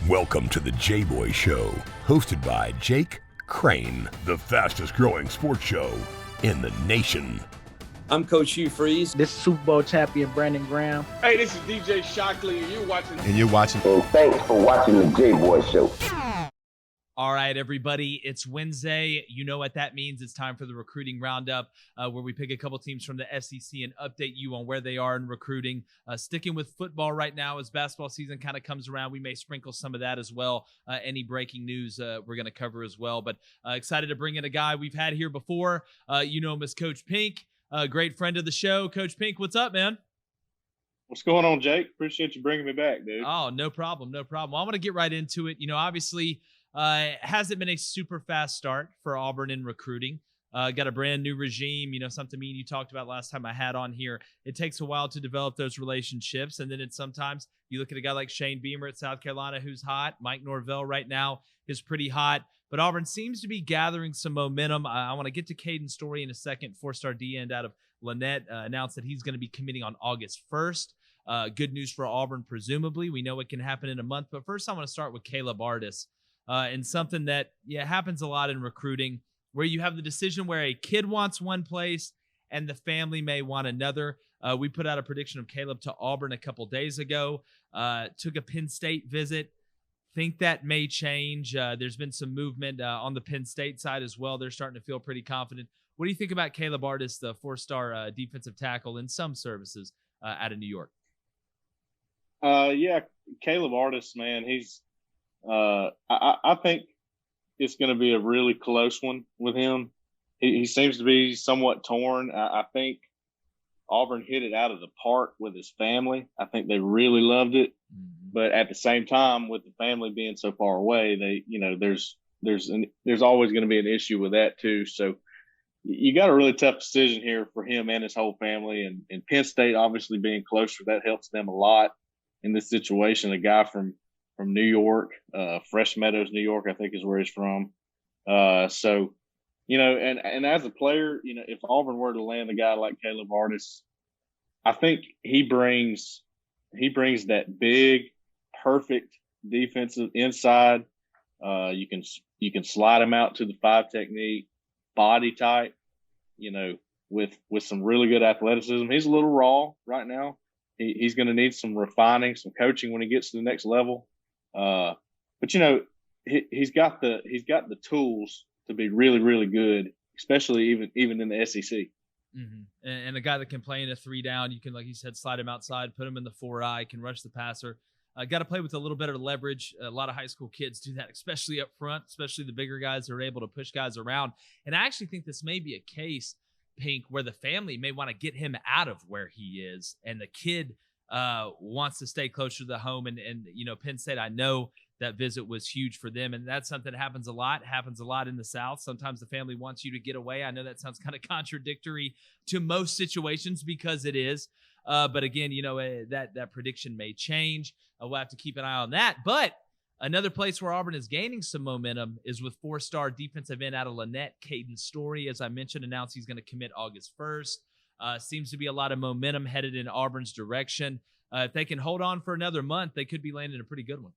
Welcome to the Jboy Show, hosted by Jake Crain, the fastest growing sports show in the nation. I'm Coach Hugh Freeze. This is Super Bowl champion Brandon Graham. Hey, this is DJ Shockley, and you're watching. And thanks for watching the Jboy Show. All right, everybody, it's Wednesday. You know what that means. It's time for the Recruiting Roundup, where we pick a couple teams from the SEC and update you on where they are in recruiting. Sticking with football right now as basketball season kind of comes around, we may sprinkle some of that as well. Any breaking news we're going to cover as well. But excited to bring in a guy we've had here before. You know him as Coach Pink, a great friend of the show. Coach Pink, what's up, man? What's going on, Jake? Appreciate you bringing me back, dude. Oh, no problem. No problem. Well, I want to get right into it. You know, obviously, it hasn't been a super fast start for Auburn in recruiting. Got a brand new regime, you know, something me and you talked about last time I had on here. It takes a while to develop those relationships. And then it's sometimes you look at a guy like Shane Beamer at South Carolina, who's hot. Mike Norvell right now is pretty hot. But Auburn seems to be gathering some momentum. I want to get to Caden's story in a second. Four-star D-end out of Lynette announced that he's going to be committing on August 1st. Good news for Auburn, presumably. We know it can happen in a month. But first, I want to start with Caleb Ardis. And something that happens a lot in recruiting, where you have the decision where a kid wants one place and the family may want another. We put out a prediction of Caleb to Auburn a couple days ago. Took a Penn State visit. Think that may change. There's been some movement on the Penn State side as well. They're starting to feel pretty confident. What do you think about Caleb Ardis, the four-star defensive tackle in some services out of New York? Caleb Ardis, man, he's I think it's going to be a really close one with him. He seems to be somewhat torn. I think Auburn hit it out of the park with his family. I think they really loved it. Mm-hmm. But at the same time, with the family being so far away, there's always going to be an issue with that too. So you got a really tough decision here for him and his whole family. And Penn State obviously being closer, that helps them a lot in this situation. A guy from New York, Fresh Meadows, New York, I think is where he's from. So, you know, and as a player, you know, if Auburn were to land a guy like Caleb Ardis, I think he brings that big, perfect defensive inside. You can slide him out to the 5 technique, body type, you know, with some really good athleticism. He's a little raw right now. He's going to need some refining, some coaching when he gets to the next level. But you know, he's got the tools to be really, really good, especially even in the SEC. Mm-hmm. And a guy that can play in a 3 down, you can, like you said, slide him outside, put him in the 4-eye, can rush the passer. Got to play with a little bit of leverage. A lot of high school kids do that, especially up front, especially the bigger guys that are able to push guys around. And I actually think this may be a case, Pink, where the family may want to get him out of where he is, and the kid wants to stay closer to the home. And you know, Penn State, I know that visit was huge for them, and that's something that happens a lot in the South. Sometimes the family wants you to get away. I know that sounds kind of contradictory to most situations, because it is. But again, you know, that prediction may change. We'll have to keep an eye on that. But another place where Auburn is gaining some momentum is with 4-star defensive end out of Lynette, Caden Story. As I mentioned, announced he's going to commit August 1st. Seems to be a lot of momentum headed in Auburn's direction. If they can hold on for another month, they could be landing a pretty good one.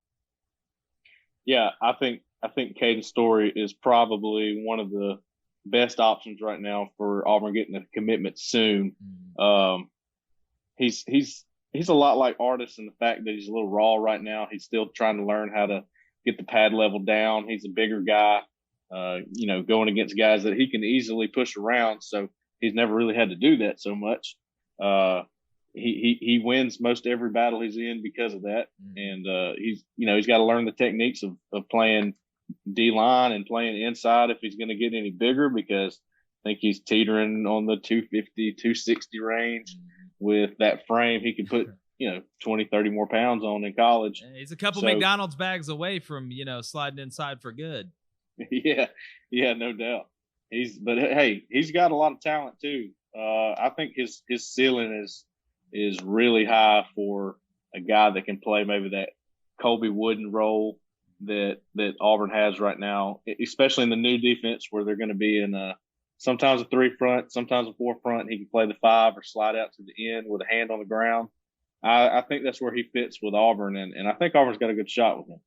Yeah, I think Caden Story is probably one of the best options right now for Auburn getting a commitment soon. Mm-hmm. He's a lot like Ardis in the fact that he's a little raw right now. He's still trying to learn how to get the pad level down. He's a bigger guy, you know, going against guys that he can easily push around. So he's never really had to do that so much. He wins most every battle he's in because of that. And he's got to learn the techniques of playing D-line and playing inside if he's going to get any bigger, because I think he's teetering on the 250, 260 range. With that frame, he could put, 20, 30 more pounds on in college. He's a couple McDonald's bags away from, sliding inside for good. Yeah, no doubt. But hey, he's got a lot of talent too. I think his ceiling is really high for a guy that can play maybe that Colby Wooden role that Auburn has right now, especially in the new defense where they're going to be in sometimes a 3 front, sometimes a 4 front. He can play the 5 or slide out to the end with a hand on the ground. I think that's where he fits with Auburn, and I think Auburn's got a good shot with him.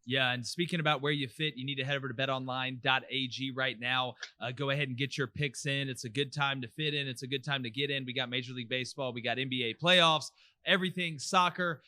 Yeah, and speaking about where you fit, you need to head over to betonline.ag right now. Go ahead and get your picks in. It's a good time to fit in. It's a good time to get in. We got Major League Baseball. We got NBA playoffs, everything, soccer,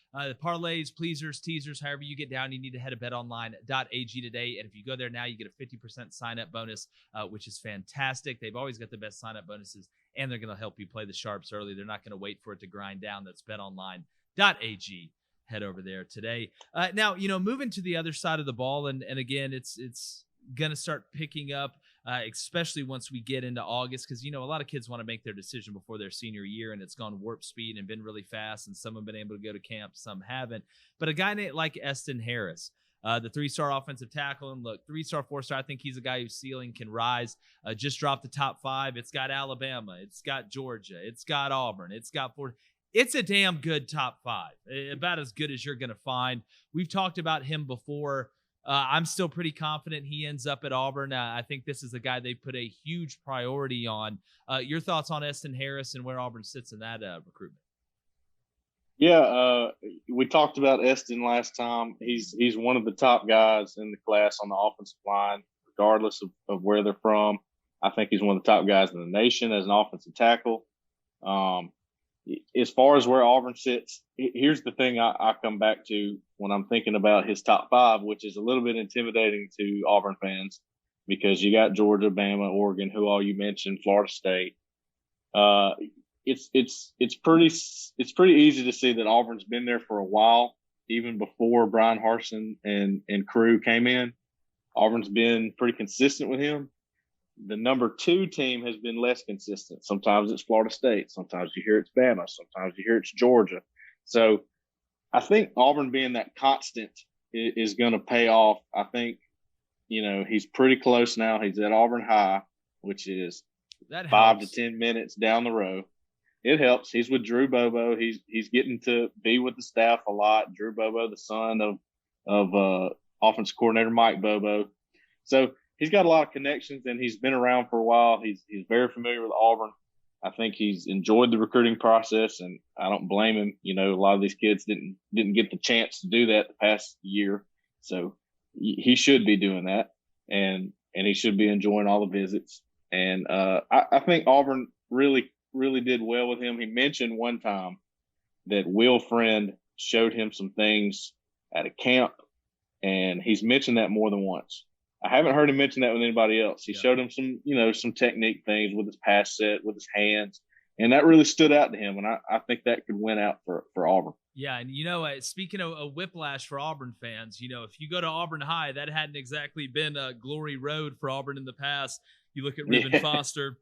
parlays, pleasers, teasers, however you get down, you need to head to betonline.ag today. And if you go there now, you get a 50% sign-up bonus, which is fantastic. They've always got the best sign-up bonuses, and they're going to help you play the sharps early. They're not going to wait for it to grind down. That's betonline.ag. Head over there today. Now, moving to the other side of the ball, and again, it's going to start picking up, especially once we get into August, because, a lot of kids want to make their decision before their senior year, and it's gone warp speed and been really fast, and some have been able to go to camp, some haven't. But a guy like Eston Harris, the 3-star offensive tackle, and look, 3-star, 4-star, I think he's a guy whose ceiling can rise. Just dropped the top 5. It's got Alabama. It's got Georgia. It's got Auburn. It's got Florida. It's a damn good top 5, about as good as you're going to find. We've talked about him before. I'm still pretty confident he ends up at Auburn. I think this is a guy they put a huge priority on. Your thoughts on Eston Harris and where Auburn sits in that recruitment? Yeah, we talked about Eston last time. He's one of the top guys in the class on the offensive line, regardless of where they're from. I think he's one of the top guys in the nation as an offensive tackle. As far as where Auburn sits, here's the thing I come back to when I'm thinking about his top 5, which is a little bit intimidating to Auburn fans because you got Georgia, Bama, Oregon, who all you mentioned, Florida State. It's pretty easy to see that Auburn's been there for a while, even before Brian Harsin and crew came in. Auburn's been pretty consistent with him. The number 2 team has been less consistent. Sometimes it's Florida State. Sometimes you hear it's Bama. Sometimes you hear it's Georgia. So I think Auburn being that constant is going to pay off. I think, he's pretty close now. He's at Auburn High, which is 5 to 10 minutes down the road. It helps. He's with Drew Bobo. He's getting to be with the staff a lot. Drew Bobo, the son of offensive coordinator Mike Bobo. So he's got a lot of connections, and he's been around for a while. He's very familiar with Auburn. I think he's enjoyed the recruiting process, and I don't blame him. A lot of these kids didn't get the chance to do that the past year, so he should be doing that, and he should be enjoying all the visits. And I think Auburn really did well with him. He mentioned one time that Will Friend showed him some things at a camp, and he's mentioned that more than once. I haven't heard him mention that with anybody else. He showed him some technique things with his pass set, with his hands, and that really stood out to him. And I think that could win out for Auburn. Yeah, and speaking of a whiplash for Auburn fans, if you go to Auburn High, that hadn't exactly been a glory road for Auburn in the past. You look at Reuben Foster,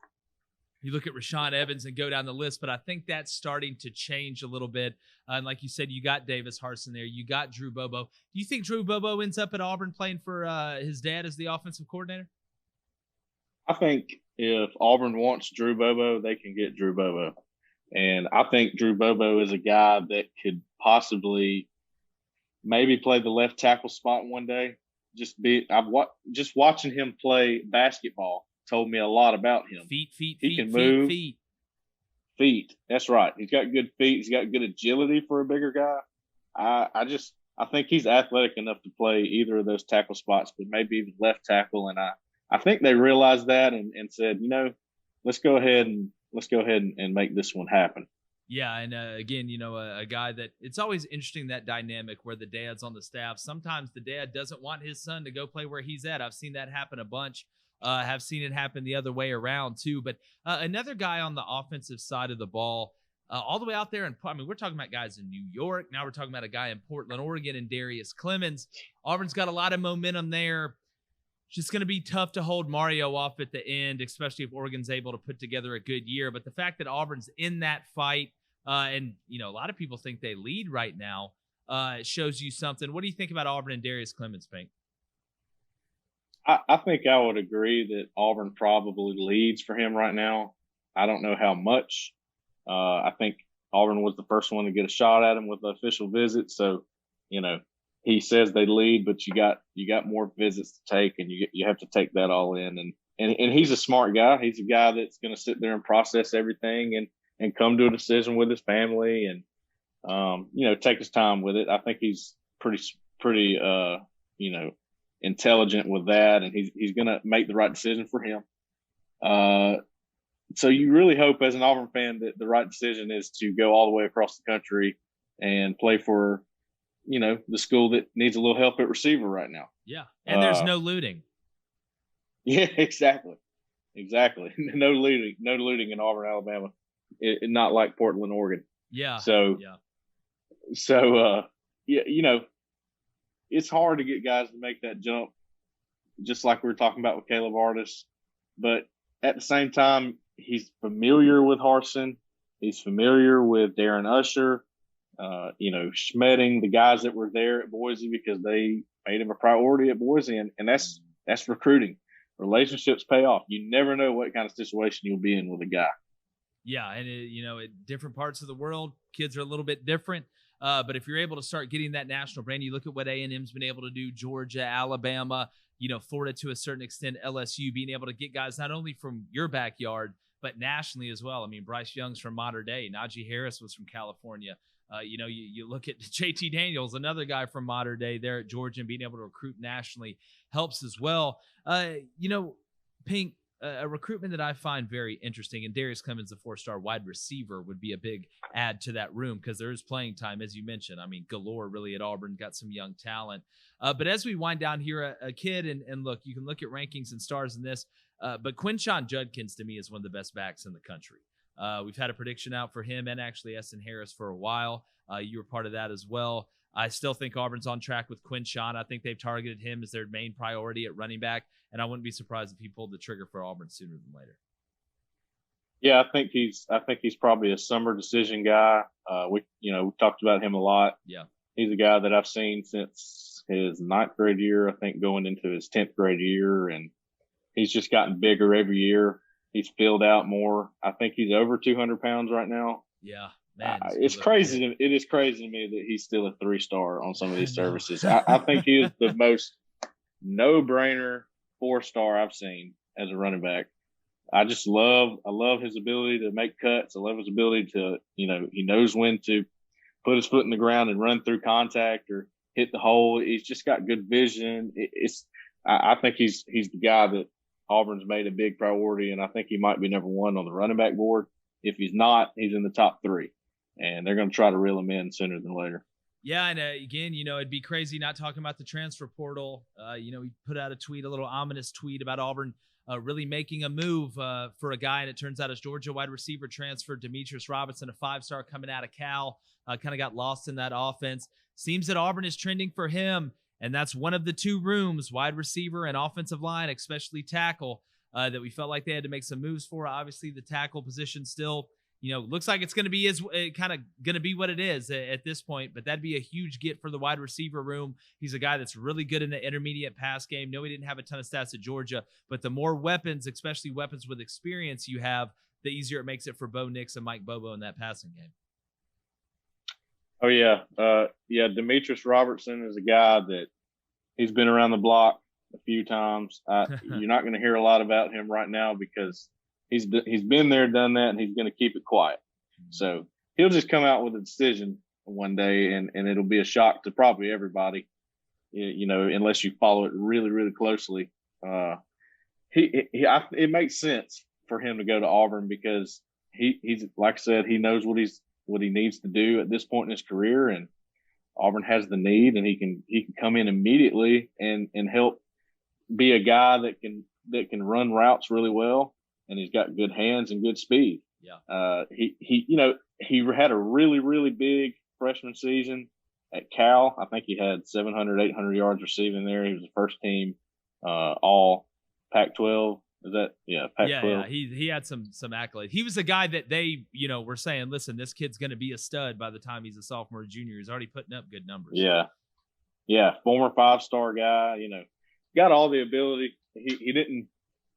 you look at Rashawn Evans, and go down the list, but I think that's starting to change a little bit. And like you said, you got Davis Harsin there. You got Drew Bobo. Do you think Drew Bobo ends up at Auburn playing for his dad as the offensive coordinator? I think if Auburn wants Drew Bobo, they can get Drew Bobo. And I think Drew Bobo is a guy that could possibly maybe play the left tackle spot one day. Just watching him play basketball told me a lot about him. He can move. Feet. That's right. He's got good feet. He's got good agility for a bigger guy. I think he's athletic enough to play either of those tackle spots, but maybe even left tackle. And I think they realized that and said, let's go ahead and make this one happen. Yeah, and again, a guy that it's always interesting, that dynamic where the dad's on the staff. Sometimes the dad doesn't want his son to go play where he's at. I've seen that happen a bunch. Have seen it happen the other way around too. But another guy on the offensive side of the ball, all the way out there, and we're talking about guys in New York. Now we're talking about a guy in Portland, Oregon, and Darius Clemons. Auburn's got a lot of momentum there. It's just going to be tough to hold Mario off at the end, especially if Oregon's able to put together a good year. But the fact that Auburn's in that fight, and a lot of people think they lead right now, shows you something. What do you think about Auburn and Darius Clemons, Pink? I think I would agree that Auburn probably leads for him right now. I don't know how much. I think Auburn was the first one to get a shot at him with the official visit. So, he says they lead, but you got more visits to take, and you have to take that all in. And he's a smart guy. He's a guy that's going to sit there and process everything and come to a decision with his family and take his time with it. I think he's pretty intelligent with that, and he's going to make the right decision for him. So you really hope as an Auburn fan that the right decision is to go all the way across the country and play for, the school that needs a little help at receiver right now. Yeah. And there's no looting. Yeah, exactly. No looting in Auburn, Alabama. Not like Portland, Oregon. Yeah. So it's hard to get guys to make that jump, just like we were talking about with Caleb Ardis. But at the same time, he's familiar with Harsin. He's familiar with Darren Usher, Schmedding, the guys that were there at Boise because they made him a priority at Boise. And that's recruiting. Relationships pay off. You never know what kind of situation you'll be in with a guy. Yeah, and at different parts of the world, kids are a little bit different. But if you're able to start getting that national brand, you look at what A&M's been able to do, Georgia, Alabama, Florida to a certain extent, LSU, being able to get guys not only from your backyard, but nationally as well. I mean, Bryce Young's from Mater Dei. Najee Harris was from California. You look at JT Daniels, another guy from Mater Dei there at Georgia, and being able to recruit nationally helps as well. Pink, a recruitment that I find very interesting, and Darius Clemons, the 4-star wide receiver, would be a big add to that room because there is playing time, as you mentioned. I mean, galore really at Auburn, got some young talent. But as we wind down here, a kid, and look, you can look at rankings and stars in this, but Quinshon Judkins to me is one of the best backs in the country. We've had a prediction out for him and actually Eston Harris for a while. You were part of that as well. I still think Auburn's on track with Quinshon. I think they've targeted him as their main priority at running back, and I wouldn't be surprised if he pulled the trigger for Auburn sooner than later. Yeah, I think he's probably a summer decision guy. We talked about him a lot. Yeah, he's a guy that I've seen since his 9th grade year, I think going into his 10th grade year, and he's just gotten bigger every year. He's filled out more. I think he's over 200 pounds right now. Yeah. Man, it's crazy. It is crazy to me that he's still a 3-star on some of these services. I think he is the most no-brainer 4-star I've seen as a running back. I love his ability to make cuts. I love his ability to, he knows when to put his foot in the ground and run through contact or hit the hole. He's just got good vision. I think he's the guy that Auburn's made a big priority, and I think he might be number 1 on the running back board. If he's not, he's in the top 3. And they're going to try to reel him in sooner than later. Yeah, and again, it'd be crazy not talking about the transfer portal. He put out a little ominous tweet about Auburn really making a move for a guy, and it turns out it's Georgia wide receiver transfer Demetric Robertson, a 5-star coming out of Cal, kind of got lost in that offense. Seems that Auburn is trending for him, and that's one of the 2 rooms, wide receiver and offensive line, especially tackle, that we felt like they had to make some moves for. Obviously, the tackle position still looks like it's going to be what it is at this point, but that'd be a huge get for the wide receiver room. He's a guy that's really good in the intermediate pass game. No, he didn't have a ton of stats at Georgia, but the more weapons, especially weapons with experience you have, the easier it makes it for Bo Nix and Mike Bobo in that passing game. Oh yeah. Demetric Robertson is a guy that he's been around the block a few times. You're not going to hear a lot about him right now because he's been there, done that, and he's going to keep it quiet. So he'll just come out with a decision one day, and it'll be a shock to probably everybody, unless you follow it really, really closely. It makes sense for him to go to Auburn because he's like I said, he knows what he needs to do at this point in his career, and Auburn has the need, and he can come in immediately and help be a guy that can run routes really well. And he's got good hands and good speed. Yeah. He had a really, really big freshman season at Cal. I think he had 700, 800 yards receiving there. He was the first team, all Pac-12. Is that? Yeah. Pac-12. Yeah. He had some accolades. He was a guy that they, were saying, listen, this kid's going to be a stud by the time he's a sophomore or junior. He's already putting up good numbers. Yeah. Yeah. Former 5-star guy, got all the ability. He didn't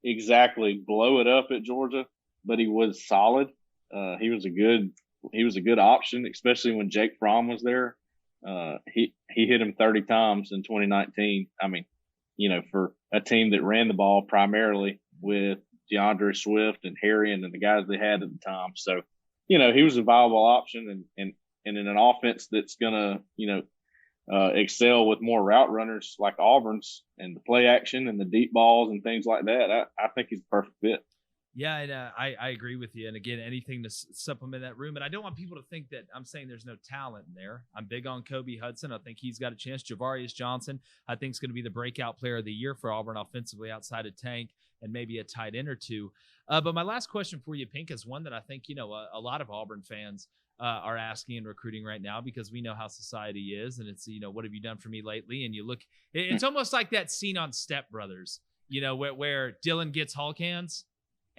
exactly blow it up at Georgia, but he was solid. He was a good option, especially when Jake Fromm was there. He hit him 30 times in 2019. I mean, for a team that ran the ball primarily with DeAndre Swift and Harrion and the guys they had at the time. So, he was a viable option and in an offense that's gonna, excel with more route runners like Auburn's and the play action and the deep balls and things like that, I think he's a perfect fit. Yeah, and I agree with you. And again, anything to supplement that room. And I don't want people to think that I'm saying there's no talent in there. I'm big on Kobe Hudson. I think he's got a chance. Javarius Johnson, I think, is going to be the breakout player of the year for Auburn offensively outside of Tank and maybe a tight end or two. But my last question for you, Pink, is one that I think, a lot of Auburn fans are asking in recruiting right now, because we know how society is. And it's, what have you done for me lately? And you look, it's almost like that scene on Step Brothers, where Dylan gets Hulk hands.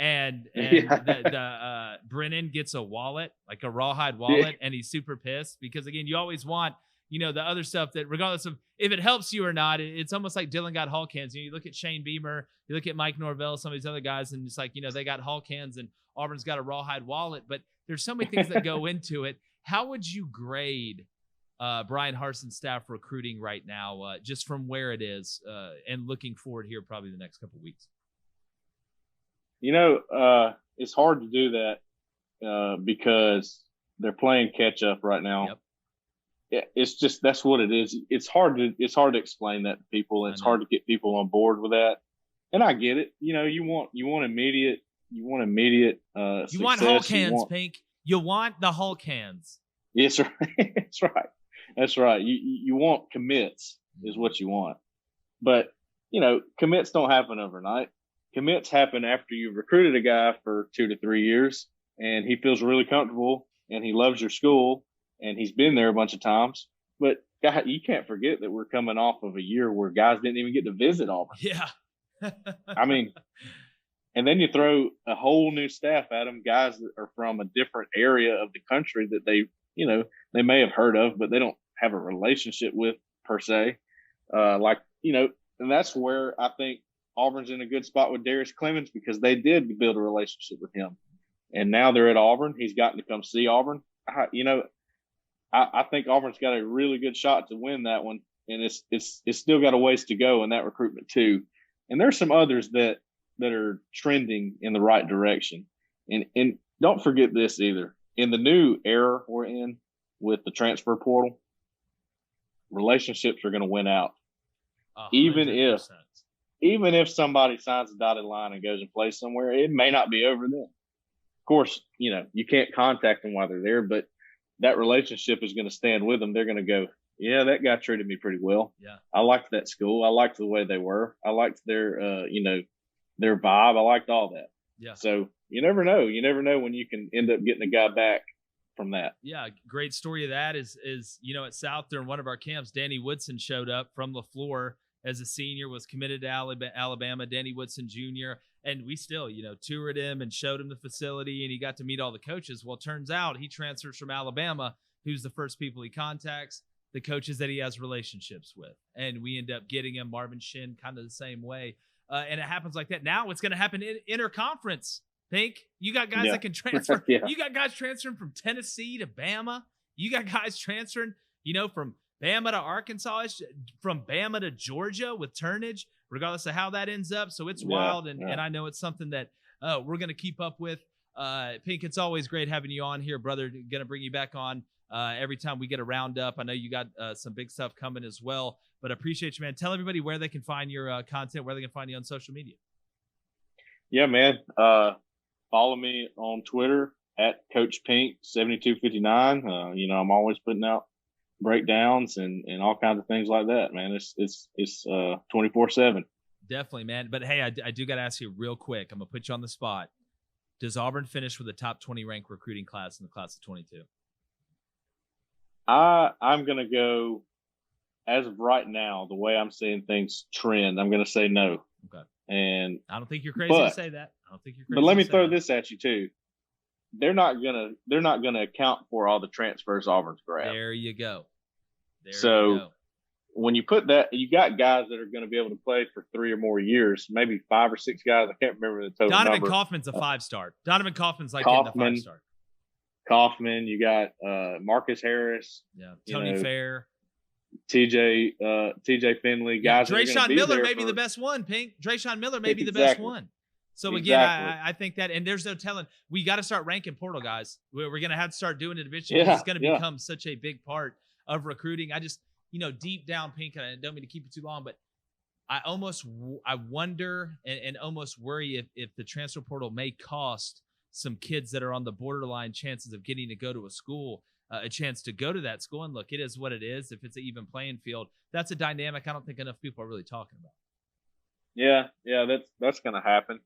And the Brennan gets a wallet, like a rawhide wallet, and he's super pissed because, again, you always want, the other stuff that, regardless of if it helps you or not, it's almost like Dylan got Hulk hands. You look at Shane Beamer, you look at Mike Norvell, some of these other guys, and it's like, they got Hulk hands and Auburn's got a rawhide wallet. But there's so many things that go into it. How would you grade Brian Harson's staff recruiting right now, just from where it is and looking forward here probably the next couple of weeks? It's hard to do that because they're playing catch up right now. Yep. Yeah, it's just, that's what it is. It's hard to explain that to people. And it's hard to get people on board with that. And I get it. You want immediate you want Hulk hands, Pink. You want the Hulk hands. Yes, right. That's right. You want commits is what you want. But, commits don't happen overnight. Commits happen after you've recruited a guy for 2 to 3 years and he feels really comfortable and he loves your school and he's been there a bunch of times. But God, you can't forget that we're coming off of a year where guys didn't even get to visit Auburn. Yeah. I mean, and then you throw a whole new staff at them, guys that are from a different area of the country that they may have heard of, but they don't have a relationship with per se. And that's where I think Auburn's in a good spot with Darius Clemons because they did build a relationship with him. And now they're at Auburn. He's gotten to come see Auburn. I think Auburn's got a really good shot to win that one. And it's still got a ways to go in that recruitment too. And there's some others that are trending in the right direction. And don't forget this either. In the new era we're in with the transfer portal, relationships are going to win out. 100%. Even if somebody signs a dotted line and goes and plays somewhere, it may not be over then. Of course, you can't contact them while they're there, but that relationship is going to stand with them. They're going to go, yeah, that guy treated me pretty well. Yeah. I liked that school. I liked the way they were. I liked their, their vibe. I liked all that. Yeah. So you never know. You never know when you can end up getting a guy back from that. Yeah. Great story of that is, at South during one of our camps, Danny Woodson showed up from LaFleur as a senior, was committed to Alabama, Danny Woodson Jr. And we still, toured him and showed him the facility and he got to meet all the coaches. Well, it turns out he transfers from Alabama. Who's the first people he contacts? The coaches that he has relationships with. And we end up getting him, Marvin Shin, kind of the same way. And it happens like that. Now it's going to happen in interconference. Pink, you got guys that can transfer. Yeah. You got guys transferring from Tennessee to Bama. You got guys transferring, from Bama to Arkansas, from Bama to Georgia with turnage, regardless of how that ends up. So it's wild, and I know it's something that we're going to keep up with. Pink, it's always great having you on here, brother. Going to bring you back on every time we get a roundup. I know you got some big stuff coming as well, but I appreciate you, man. Tell everybody where they can find your content, where they can find you on social media. Yeah, man. Follow me on Twitter at Coach Pink 7259. I'm always putting out breakdowns and all kinds of things like that, man. It's 24/7. Definitely, man. But hey, I do got to ask you real quick. I'm gonna put you on the spot. Does Auburn finish with a top 20 ranked recruiting class in the class of 22? I'm gonna go, as of right now, the way I'm seeing things trend, I'm gonna say no. Okay. And I don't think you're crazy to say that. But let me throw this at you too. They're not gonna account for all the transfers Auburn's grabbed. There you go. When you put that, you got guys that are going to be able to play for 3 or more years, maybe 5 or 6 guys. I can't remember the total Donovan number. Kaufman's a 5-star. Donovan Kaufman's like getting a 5-star. Kaufman, you got Marcus Harris. Yeah, Tony Fair. TJ Finley, guys. Drayshawn Miller may be the best one, Pink. Drayshawn Miller may be the best one. So again, I think that, and there's no telling. We got to start ranking portal guys. We're going to have to start doing it eventually. It's going to become such a big part of recruiting. deep down, Pink, and I don't mean to keep it too long, but I wonder and almost worry if the transfer portal may cost some kids that are on the borderline chances of getting to go to a school a chance to go to that school. And look, it is what it is. If it's an even playing field, that's a dynamic I don't think enough people are really talking about. Yeah, that's going to happen.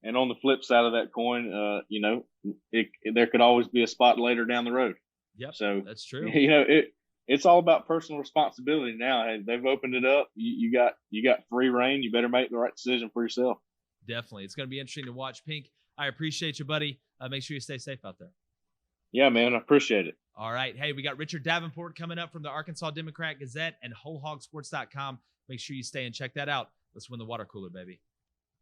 And on the flip side of that coin, there could always be a spot later down the road. Yep, so that's true. It's all about personal responsibility now. Hey, they've opened it up. You got free reign. You better make the right decision for yourself. Definitely, it's going to be interesting to watch. Pink, I appreciate you, buddy. Make sure you stay safe out there. Yeah, man, I appreciate it. All right. Hey, we got Richard Davenport coming up from the Arkansas Democrat-Gazette and WholeHogSports.com. Make sure you stay and check that out. Let's win the water cooler, baby.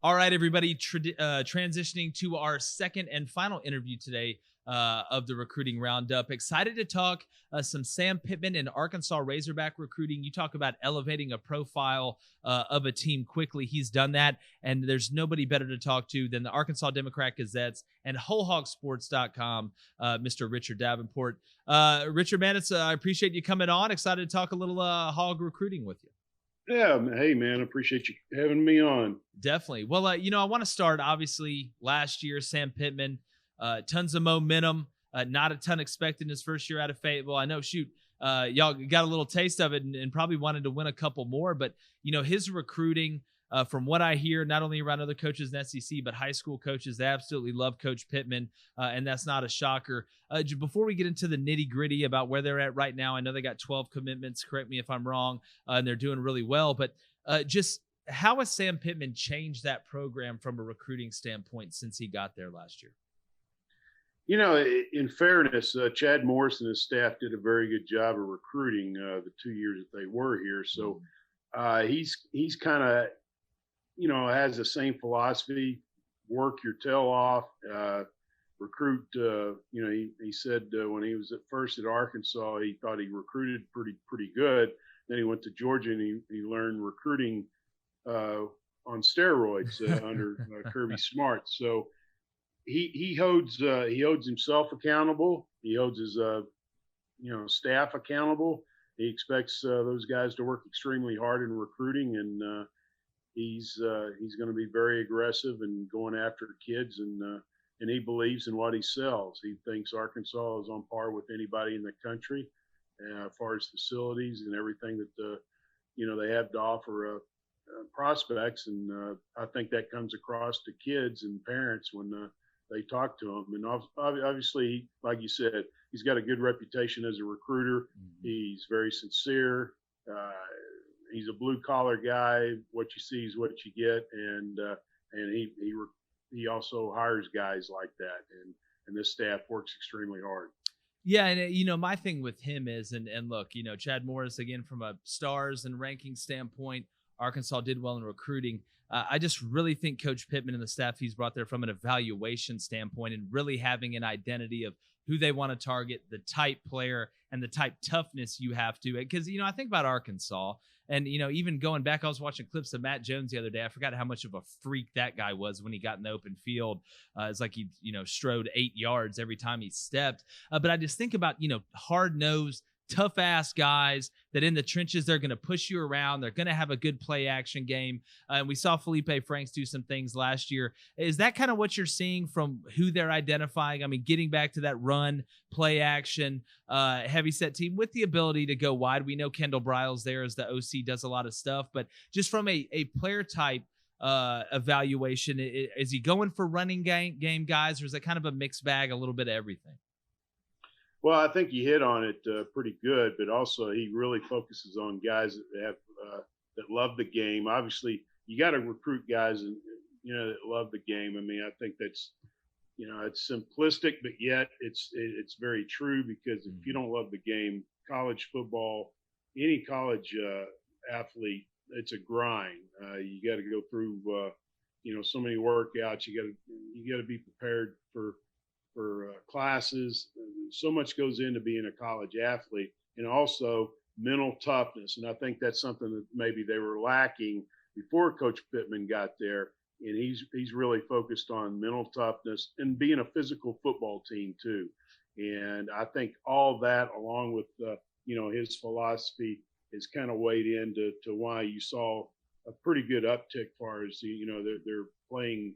All right, everybody, transitioning to our second and final interview today of the Recruiting Roundup. Excited to talk some Sam Pittman and Arkansas Razorback recruiting. You talk about elevating a profile of a team quickly. He's done that, and there's nobody better to talk to than the Arkansas Democrat-Gazettes and WholeHogSports.com, Mr. Richard Davenport. Richard, man, I appreciate you coming on. Excited to talk a little hog recruiting with you. Yeah. Hey, man, I appreciate you having me on. Definitely. Well, I want to start, obviously, last year, Sam Pittman, tons of momentum, not a ton expected in his first year out of Fayetteville. I know, y'all got a little taste of it and probably wanted to win a couple more, but, his recruiting, from what I hear, not only around other coaches in SEC, but high school coaches, they absolutely love Coach Pittman, and that's not a shocker. Before we get into the nitty-gritty about where they're at right now, I know they got 12 commitments, correct me if I'm wrong, and they're doing really well, but just how has Sam Pittman changed that program from a recruiting standpoint since he got there last year? In fairness, Chad Morris and his staff did a very good job of recruiting the 2 years that they were here. So he's kind of, has the same philosophy: work your tail off, recruit. He said when he was at first at Arkansas, he thought he recruited pretty good. Then he went to Georgia and he learned recruiting on steroids under Kirby Smart. So he holds himself accountable. He holds his staff accountable. He expects those guys to work extremely hard in recruiting, and he's going to be very aggressive and going after kids, and he believes in what he sells. He thinks Arkansas is on par with anybody in the country as far as facilities and everything that they have to offer prospects, and I think that comes across to kids and parents when they talk to him. And obviously, like you said, he's got a good reputation as a recruiter. He's very sincere. He's a blue collar guy. What you see is what you get, and he also hires guys like that, and this staff works extremely hard. Yeah, and my thing with him is, and look, Chad Morris, again, from a stars and ranking standpoint, Arkansas did well in recruiting. I just really think Coach Pittman and the staff he's brought there from an evaluation standpoint and really having an identity of who they want to target, the type player and the type toughness you have to. Because, I think about Arkansas and, even going back, I was watching clips of Matt Jones the other day. I forgot how much of a freak that guy was when he got in the open field. It's like he, strode 8 yards every time he stepped. But I just think about, hard-nosed, tough-ass guys that in the trenches, they're going to push you around. They're going to have a good play-action game. And we saw Felipe Franks do some things last year. Is that kind of what you're seeing from who they're identifying? I mean, getting back to that run, play-action, heavy-set team with the ability to go wide. We know Kendall Briles there as the OC does a lot of stuff. But just from a player-type evaluation, is he going for running game guys, or is it kind of a mixed bag, a little bit of everything? Well, I think you hit on it pretty good, but also he really focuses on guys that have that love the game. Obviously, you got to recruit guys that love the game. I mean, I think that's it's simplistic, but yet it's very true, because if you don't love the game, college football, any college athlete, it's a grind. You got to go through so many workouts. You got to be prepared for classes. So much goes into being a college athlete, and also mental toughness. And I think that's something that maybe they were lacking before Coach Pittman got there. And he's really focused on mental toughness and being a physical football team too. And I think all that, along with his philosophy has kind of weighed into why you saw a pretty good uptick far as they're playing,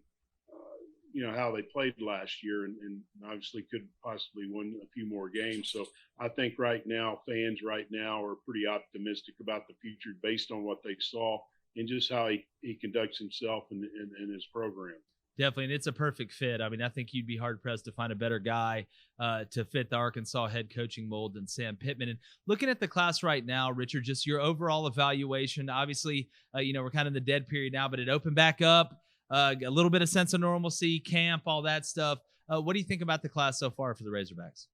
how they played last year, and obviously could possibly win a few more games. So I think right now fans right now are pretty optimistic about the future based on what they saw and just how he conducts himself in his program. Definitely, and it's a perfect fit. I mean, I think you'd be hard-pressed to find a better guy to fit the Arkansas head coaching mold than Sam Pittman. And looking at the class right now, Richard, just your overall evaluation, obviously, we're kind of in the dead period now, but it opened back up, a little bit of sense of normalcy, camp, all that stuff. What do you think about the class so far for the Razorbacks?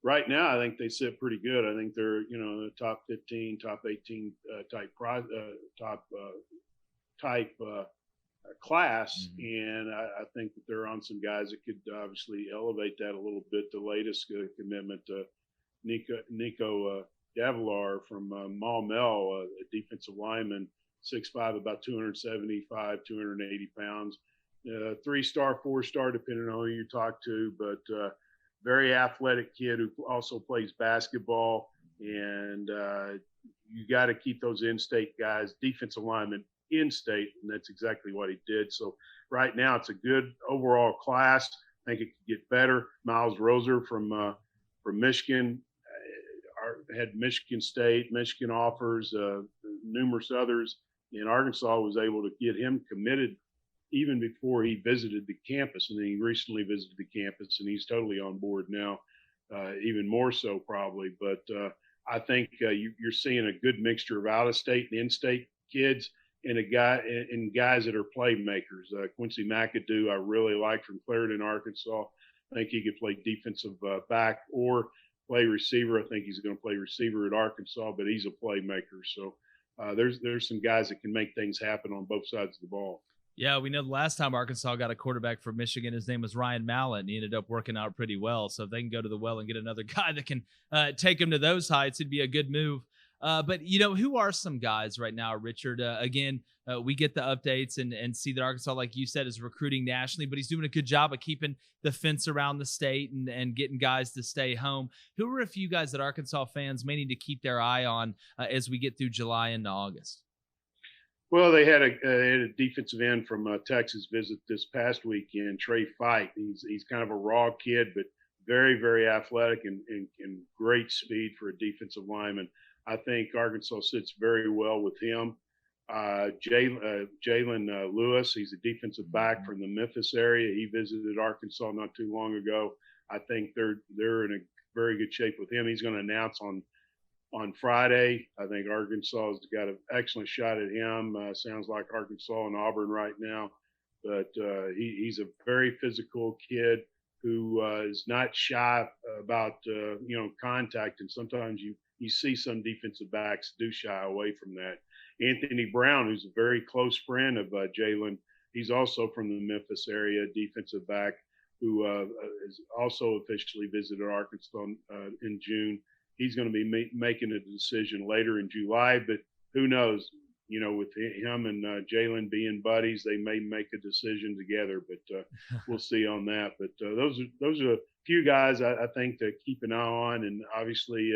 Right now, I think they sit pretty good. I think they're, the top 15, top 18 type class, and I think that they're on some guys that could obviously elevate that a little bit. The latest commitment to Nico Davilar from Maumelle, a defensive lineman, 6'5", about 275, 280 pounds, 3-star, 4-star, depending on who you talk to, but very athletic kid who also plays basketball, and you got to keep those in-state guys, defensive linemen, in-state, and that's exactly what he did. So right now it's a good overall class. I think it could get better. Miles Roser from Michigan had Michigan State, Michigan offers, numerous others, and Arkansas was able to get him committed even before he visited the campus, and then he recently visited the campus, and he's totally on board now, even more so probably. But I think you're seeing a good mixture of out-of-state and in-state kids, and guys that are playmakers. Quincy McAdoo, I really like from Clarendon, Arkansas. I think he could play defensive back or play receiver. I think he's going to play receiver at Arkansas, but he's a playmaker. So there's some guys that can make things happen on both sides of the ball. Yeah, we know the last time Arkansas got a quarterback from Michigan, his name was Ryan Mallett, and he ended up working out pretty well. So if they can go to the well and get another guy that can take him to those heights, it'd be a good move. But, who are some guys right now, Richard? Again, we get the updates and see that Arkansas, like you said, is recruiting nationally, but he's doing a good job of keeping the fence around the state and getting guys to stay home. Who are a few guys that Arkansas fans may need to keep their eye on as we get through July into August? Well, they had a defensive end from Texas visit this past weekend, Trey Fight. He's kind of a raw kid, but very, very athletic and great speed for a defensive lineman. I think Arkansas sits very well with him. Jalen Lewis, he's a defensive back from the Memphis area. He visited Arkansas not too long ago. I think they're in a very good shape with him. He's going to announce on Friday. I think Arkansas has got an excellent shot at him. Sounds like Arkansas and Auburn right now, but he's a very physical kid who is not shy about contact, and sometimes you see some defensive backs do shy away from that. Anthony Brown, who's a very close friend of Jalen, he's also from the Memphis area, defensive back, who is also officially visited Arkansas in June. He's going to be making a decision later in July, but who knows? With him and Jalen being buddies, they may make a decision together, but we'll see on that. But those are a few guys I think to keep an eye on, and obviously,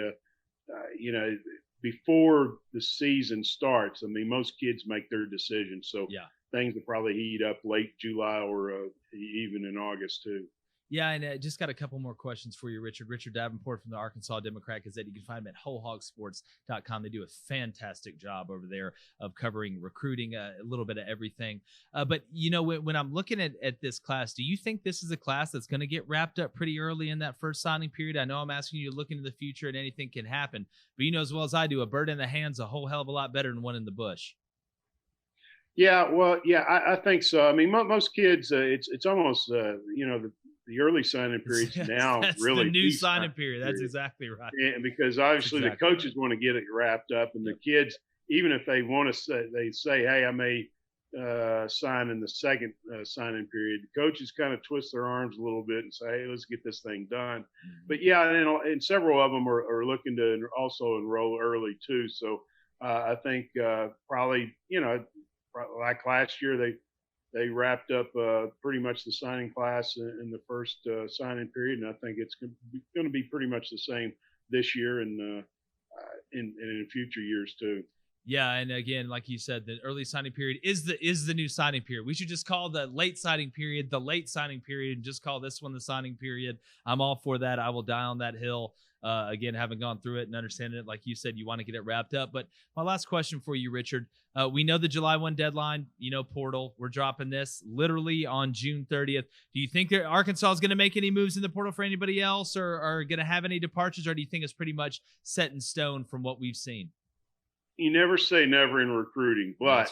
before the season starts, I mean, most kids make their decisions, so things will probably heat up late July or even in August too. Yeah, and just got a couple more questions for you, Richard. Richard Davenport from the Arkansas Democrat-Gazette. You can find him at wholehogsports.com. They do a fantastic job over there of covering recruiting, a little bit of everything. But, when I'm looking at this class, do you think this is a class that's going to get wrapped up pretty early in that first signing period? I know I'm asking you to look into the future and anything can happen, but you know as well as I do, a bird in the hand's a whole hell of a lot better than one in the bush. Yeah, well, I think so. I mean, most kids, it's almost, the early signing periods now that's really the new signing period. That's exactly right. And because obviously the coaches want to get it wrapped up, and the kids, even if they want to say, hey, I may sign in the second signing period. The coaches kind of twist their arms a little bit and say, hey, let's get this thing done. Mm-hmm. But and several of them are looking to also enroll early too. So I think probably like last year they wrapped up pretty much the signing class in the first signing period, and I think it's going to be pretty much the same this year. And in future years too. Yeah, and again, like you said, the early signing period is the new signing period. We should just call the late signing period the late signing period, and just call this one the signing period. I'm all for that. I will die on that hill. Again, having gone through it and understanding it, like you said, you want to get it wrapped up. But my last question for you, Richard, we know the July 1 deadline, portal. We're dropping this literally on June 30th. Do you think that Arkansas is going to make any moves in the portal for anybody else, or are going to have any departures, or do you think it's pretty much set in stone from what we've seen? You never say never in recruiting, but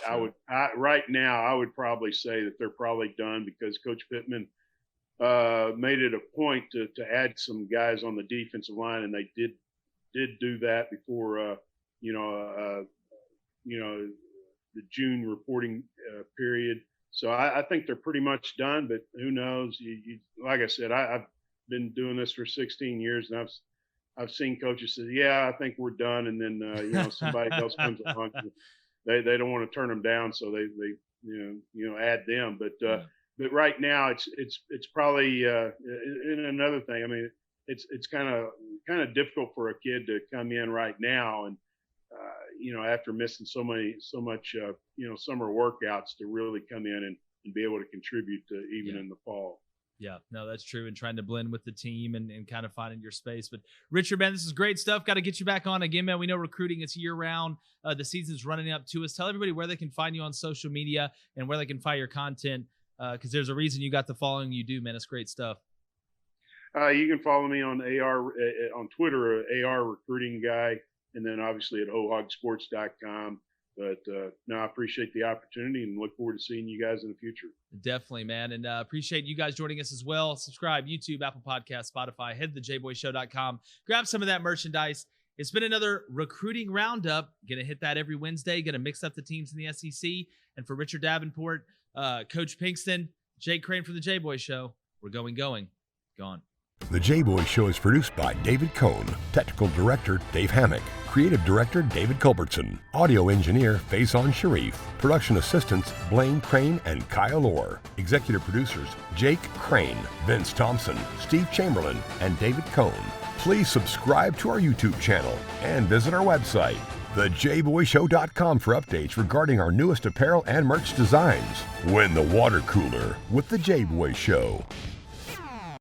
right now I would probably say that they're probably done, because Coach Pittman made it a point to add some guys on the defensive line, and they did do that before the June reporting period. So I think they're pretty much done, but who knows? Like I said, I've been doing this for 16 years, and I've seen coaches say, "Yeah, I think we're done," and then somebody else comes along. They don't want to turn them down, so they add them. But right now it's probably and another thing. I mean, it's kind of difficult for a kid to come in right now and after missing so much summer workouts, to really come in and be able to contribute to even in the fall. Yeah, no, that's true. And trying to blend with the team and kind of finding your space. But Richard, man, this is great stuff. Got to get you back on again, man. We know recruiting is year round. The season's running up to us. Tell everybody where they can find you on social media and where they can find your content, because there's a reason you got the following you do, man. It's great stuff. You can follow me on on Twitter, AR Recruiting Guy, and then obviously at ohogsports.com. But no, I appreciate the opportunity and look forward to seeing you guys in the future. Definitely, man. And appreciate you guys joining us as well. Subscribe, YouTube, Apple Podcasts, Spotify. Head to thejboyshow.com. Grab some of that merchandise. It's been another recruiting roundup. Going to hit that every Wednesday. Going to mix up the teams in the SEC. And for Richard Davenport, Coach Pinkston, Jake Crain from the Jboy Show, we're going. Gone. The Jboy Show is produced by David Cohn, Technical Director Dave Hammock, Creative Director David Culbertson, Audio Engineer Feyzan Shareef, Production Assistants Blaine Crain and Kyle Orr, Executive Producers Jake Crain, Vince Thompson, Steve Chamberlain, and David Cohn. Please subscribe to our YouTube channel and visit our website, thejboyshow.com, for updates regarding our newest apparel and merch designs. Win the water cooler with the Jboy Show.